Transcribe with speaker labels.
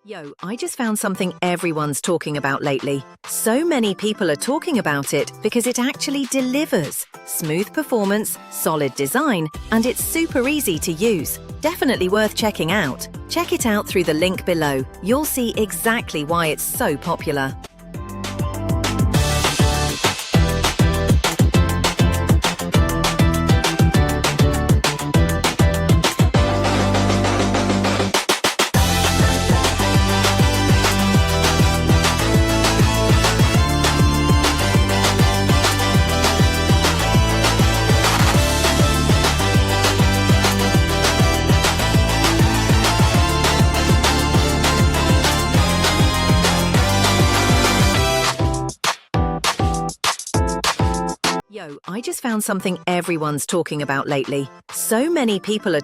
Speaker 1: Yo, I just found something everyone's talking about lately. So many people are talking about it because it actually delivers. Smooth performance, solid design, and it's super easy to use. Definitely worth checking out. Check it out through the link below. You'll see exactly why it's so popular. Yo, I just found something everyone's talking about lately. So many people are